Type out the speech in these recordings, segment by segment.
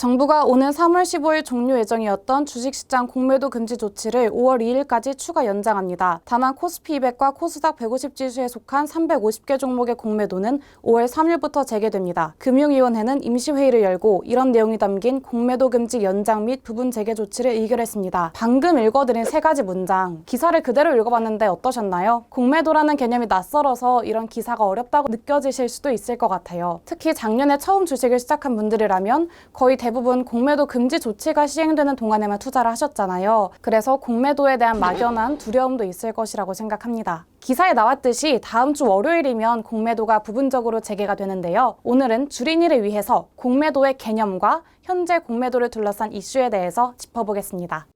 정부가 오는 3월 15일 종료 예정이었던 주식시장 공매도 금지 조치를 5월 2일까지 추가 연장합니다. 다만 코스피 200과 코스닥 150 지수에 속한 350개 종목의 공매도는 5월 3일부터 재개됩니다. 금융위원회는 임시회의를 열고 이런 내용이 담긴 공매도 금지 연장 및 부분 재개 조치를 의결했습니다. 방금 읽어드린 세 가지 문장, 기사를 그대로 읽어봤는데 어떠셨나요? 공매도라는 개념이 낯설어서 이런 기사가 어렵다고 느껴지실 수도 있을 것 같아요. 특히 작년에 처음 주식을 시작한 분들이라면 거의 대부분 공매도 금지 조치가 시행되는 동안에만 투자를 하셨잖아요. 그래서 공매도에 대한 막연한 두려움도 있을 것이라고 생각합니다. 기사에 나왔듯이 다음 주 월요일이면 공매도가 부분적으로 재개가 되는데요. 오늘은 주린이를 위해서 공매도의 개념과 현재 공매도를 둘러싼 이슈에 대해서 짚어보겠습니다.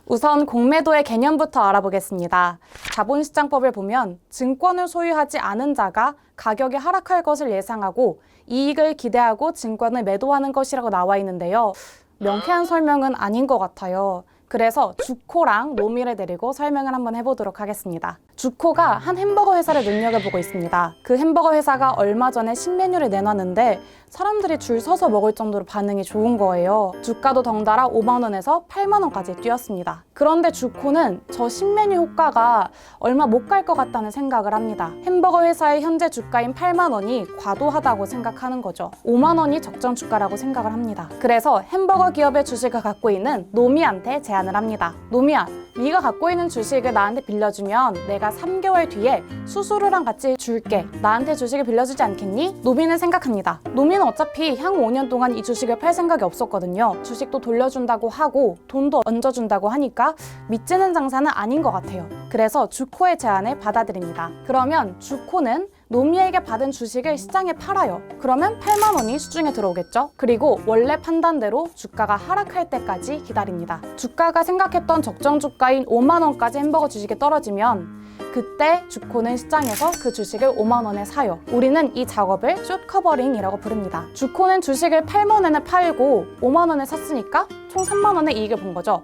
우선 공매도의 개념부터 알아보겠습니다. 자본시장법을 보면 증권을 소유하지 않은 자가 가격이 하락할 것을 예상하고 이익을 기대하고 증권을 매도하는 것이라고 나와 있는데요. 명쾌한 설명은 아닌 것 같아요. 그래서 주코랑 노미를 데리고 설명을 한번 해보도록 하겠습니다. 주코가 한 햄버거 회사를 눈여겨보고 있습니다. 그 햄버거 회사가 얼마 전에 신메뉴를 내놨는데 사람들이 줄 서서 먹을 정도로 반응이 좋은 거예요. 주가도 덩달아 5만 원에서 8만 원까지 뛰었습니다. 그런데 주코는 저 신메뉴 효과가 얼마 못 갈 것 같다는 생각을 합니다. 햄버거 회사의 현재 주가인 8만 원이 과도하다고 생각하는 거죠. 5만 원이 적정 주가라고 생각을 합니다. 그래서 햄버거 기업의 주식을 갖고 있는 노미한테 제안을 합니다. 노미야, 네가 갖고 있는 주식을 나한테 빌려주면 내가 3개월 뒤에 수수료랑 같이 줄게. 나한테 주식을 빌려주지 않겠니? 노미는 생각합니다. 노미는 어차피 향후 5년 동안 이 주식을 팔 생각이 없었거든요. 주식도 돌려준다고 하고 돈도 얹어준다고 하니까 믿지는 장사는 아닌 것 같아요. 그래서 주코의 제안을 받아들입니다. 그러면 주코는 노미에게 받은 주식을 시장에 팔아요. 그러면 8만 원이 시중에 들어오겠죠? 그리고 원래 판단대로 주가가 하락할 때까지 기다립니다. 주가가 생각했던 적정 주가인 5만 원까지 햄버거 주식이 떨어지면 그때 주코는 시장에서 그 주식을 5만 원에 사요. 우리는 이 작업을 숏 커버링이라고 부릅니다. 주코는 주식을 8만 원에 팔고 5만 원에 샀으니까 총 3만 원의 이익을 본 거죠.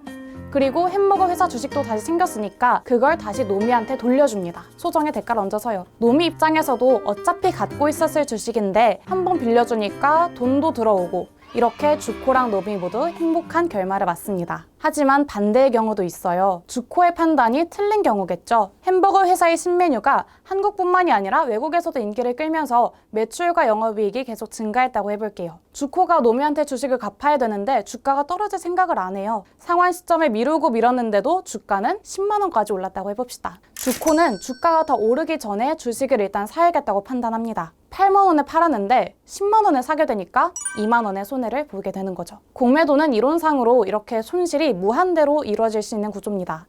그리고 햄버거 회사 주식도 다시 생겼으니까 그걸 다시 노미한테 돌려줍니다. 소정의 대가를 얹어서요. 노미 입장에서도 어차피 갖고 있었을 주식인데 한번 빌려주니까 돈도 들어오고 이렇게 주코랑 노미 모두 행복한 결말을 맞습니다. 하지만 반대의 경우도 있어요. 주코의 판단이 틀린 경우겠죠. 햄버거 회사의 신메뉴가 한국뿐만이 아니라 외국에서도 인기를 끌면서 매출과 영업이익이 계속 증가했다고 해볼게요. 주코가 노미한테 주식을 갚아야 되는데 주가가 떨어질 생각을 안 해요. 상환 시점을 미루고 미뤘는데도 주가는 10만 원까지 올랐다고 해봅시다. 주코는 주가가 더 오르기 전에 주식을 일단 사야겠다고 판단합니다. 8만 원에 팔았는데 10만 원에 사게 되니까 2만 원의 손해를 보게 되는 거죠. 공매도는 이론상으로 이렇게 손실이 무한대로 이루어질 수 있는 구조입니다.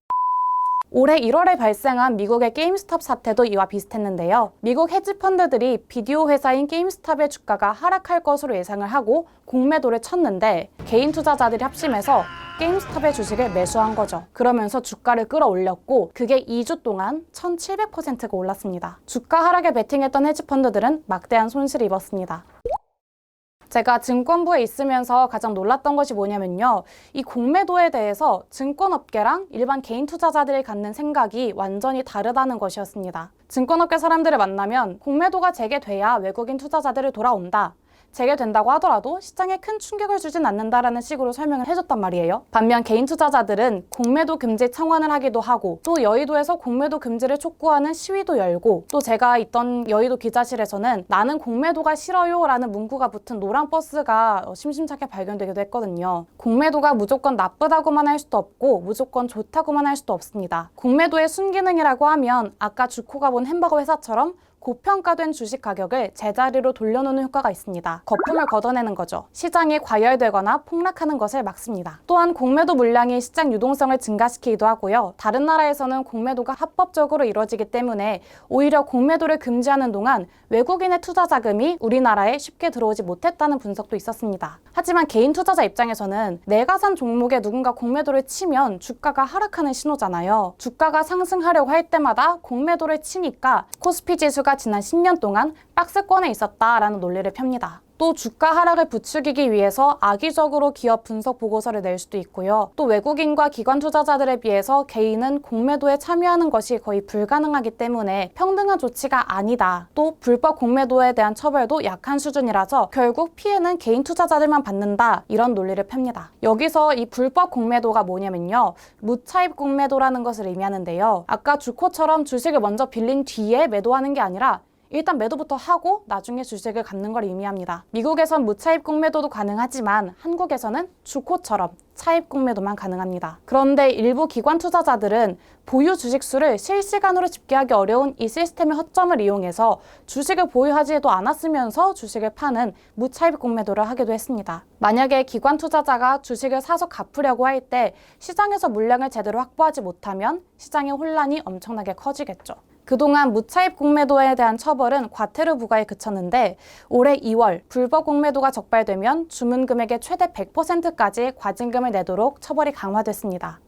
올해 1월에 발생한 미국의 게임스톱 사태도 이와 비슷했는데요. 미국 헤지펀드들이 비디오 회사인 게임스톱의 주가가 하락할 것으로 예상을 하고 공매도를 쳤는데 개인 투자자들이 합심해서 게임스톱의 주식을 매수한 거죠. 그러면서 주가를 끌어올렸고 그게 2주 동안 1700%가 올랐습니다. 주가 하락에 베팅했던 헤지펀드들은 막대한 손실을 입었습니다. 제가 증권부에 있으면서 가장 놀랐던 것이 뭐냐면요. 이 공매도에 대해서 증권업계랑 일반 개인 투자자들이 갖는 생각이 완전히 다르다는 것이었습니다. 증권업계 사람들을 만나면 공매도가 재개돼야 외국인 투자자들이 돌아온다. 재개된다고 하더라도 시장에 큰 충격을 주진 않는다라는 식으로 설명을 해줬단 말이에요. 반면 개인 투자자들은 공매도 금지 청원을 하기도 하고 또 여의도에서 공매도 금지를 촉구하는 시위도 열고 또 제가 있던 여의도 기자실에서는 나는 공매도가 싫어요 라는 문구가 붙은 노란 버스가 심심찮게 발견되기도 했거든요. 공매도가 무조건 나쁘다고만 할 수도 없고 무조건 좋다고만 할 수도 없습니다. 공매도의 순기능이라고 하면 아까 주코가 본 햄버거 회사처럼 고평가된 주식 가격을 제자리로 돌려놓는 효과가 있습니다. 거품을 걷어내는 거죠. 시장이 과열되거나 폭락하는 것을 막습니다. 또한 공매도 물량이 시장 유동성을 증가시키기도 하고요. 다른 나라에서는 공매도가 합법적으로 이루어지기 때문에 오히려 공매도를 금지하는 동안 외국인의 투자 자금이 우리나라에 쉽게 들어오지 못했다는 분석도 있었습니다. 하지만 개인 투자자 입장에서는 내가 산 종목에 누군가 공매도를 치면 주가가 하락하는 신호잖아요. 주가가 상승하려고 할 때마다 공매도를 치니까 코스피 지수가 지난 10년 동안 박스권에 있었다라는 논리를 펴니다. 또 주가 하락을 부추기기 위해서 악의적으로 기업 분석 보고서를 낼 수도 있고요. 또 외국인과 기관 투자자들에 비해서 개인은 공매도에 참여하는 것이 거의 불가능하기 때문에 평등한 조치가 아니다. 또 불법 공매도에 대한 처벌도 약한 수준이라서 결국 피해는 개인 투자자들만 받는다. 이런 논리를 펴니다. 여기서 이 불법 공매도가 뭐냐면요. 무차입 공매도라는 것을 의미하는데요. 아까 주코처럼 주식을 먼저 빌린 뒤에 매도하는 게 아니라 일단 매도부터 하고 나중에 주식을 갖는 걸 의미합니다. 미국에선 무차입 공매도도 가능하지만 한국에서는 주코처럼 차입 공매도만 가능합니다. 그런데 일부 기관 투자자들은 보유 주식 수를 실시간으로 집계하기 어려운 이 시스템의 허점을 이용해서 주식을 보유하지도 않았으면서 주식을 파는 무차입 공매도를 하기도 했습니다. 만약에 기관 투자자가 주식을 사서 갚으려고 할 때 시장에서 물량을 제대로 확보하지 못하면 시장의 혼란이 엄청나게 커지겠죠. 그동안 무차입 공매도에 대한 처벌은 과태료 부과에 그쳤는데 올해 2월 불법 공매도가 적발되면 주문 금액의 최대 100%까지 과징금을 내도록 처벌이 강화됐습니다.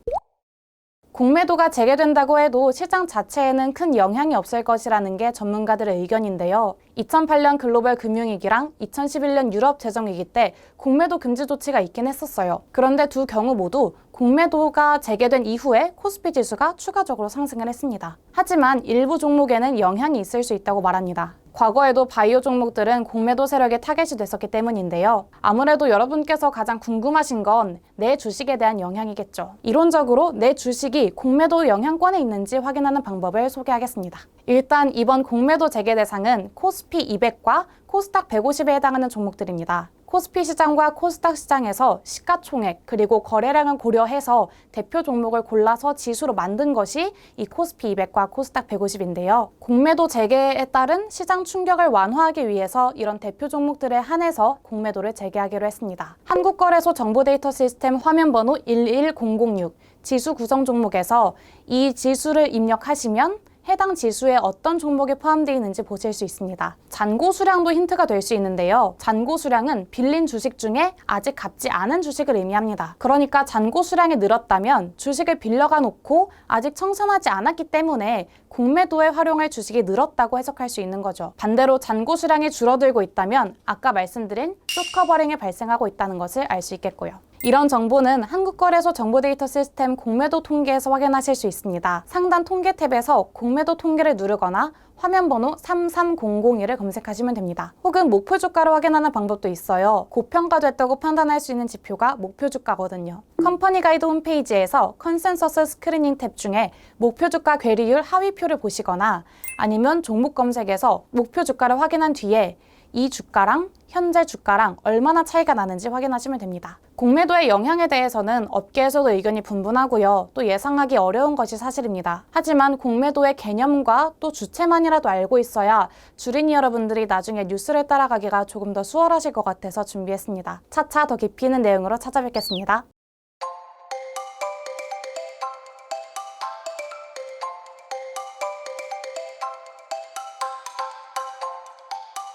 공매도가 재개된다고 해도 시장 자체에는 큰 영향이 없을 것이라는 게 전문가들의 의견인데요. 2008년 글로벌 금융위기랑 2011년 유럽 재정위기 때 공매도 금지 조치가 있긴 했었어요. 그런데 두 경우 모두 공매도가 재개된 이후에 코스피 지수가 추가적으로 상승을 했습니다. 하지만 일부 종목에는 영향이 있을 수 있다고 말합니다. 과거에도 바이오 종목들은 공매도 세력에 타겟이 됐었기 때문인데요. 아무래도 여러분께서 가장 궁금하신 건 내 주식에 대한 영향이겠죠. 이론적으로 내 주식이 공매도 영향권에 있는지 확인하는 방법을 소개하겠습니다. 일단 이번 공매도 재개 대상은 코스피 200과 코스닥 150에 해당하는 종목들입니다. 코스피 시장과 코스닥 시장에서 시가총액 그리고 거래량을 고려해서 대표 종목을 골라서 지수로 만든 것이 이 코스피 200과 코스닥 150인데요. 공매도 재개에 따른 시장 충격을 완화하기 위해서 이런 대표 종목들에 한해서 공매도를 재개하기로 했습니다. 한국거래소 정보데이터 시스템 화면번호 11006 지수 구성 종목에서 이 지수를 입력하시면 해당 지수에 어떤 종목이 포함되어 있는지 보실 수 있습니다. 잔고 수량도 힌트가 될 수 있는데요. 잔고 수량은 빌린 주식 중에 아직 갚지 않은 주식을 의미합니다. 그러니까 잔고 수량이 늘었다면 주식을 빌려가 놓고 아직 청산하지 않았기 때문에 공매도에 활용할 주식이 늘었다고 해석할 수 있는 거죠. 반대로 잔고 수량이 줄어들고 있다면 아까 말씀드린 숏커버링이 발생하고 있다는 것을 알 수 있겠고요. 이런 정보는 한국거래소 정보데이터 시스템 공매도 통계에서 확인하실 수 있습니다. 상단 통계 탭에서 공매도 통계를 누르거나 화면번호 33001을 검색하시면 됩니다. 혹은 목표 주가를 확인하는 방법도 있어요. 고평가됐다고 판단할 수 있는 지표가 목표 주가거든요. 컴퍼니 가이드 홈페이지에서 컨센서스 스크리닝 탭 중에 목표 주가 괴리율 하위표를 보시거나 아니면 종목 검색에서 목표 주가를 확인한 뒤에 이 주가랑 현재 주가랑 얼마나 차이가 나는지 확인하시면 됩니다. 공매도의 영향에 대해서는 업계에서도 의견이 분분하고요. 또 예상하기 어려운 것이 사실입니다. 하지만 공매도의 개념과 또 주체만이라도 알고 있어야 주린이 여러분들이 나중에 뉴스를 따라가기가 조금 더 수월하실 것 같아서 준비했습니다. 차차 더 깊이 있는 내용으로 찾아뵙겠습니다.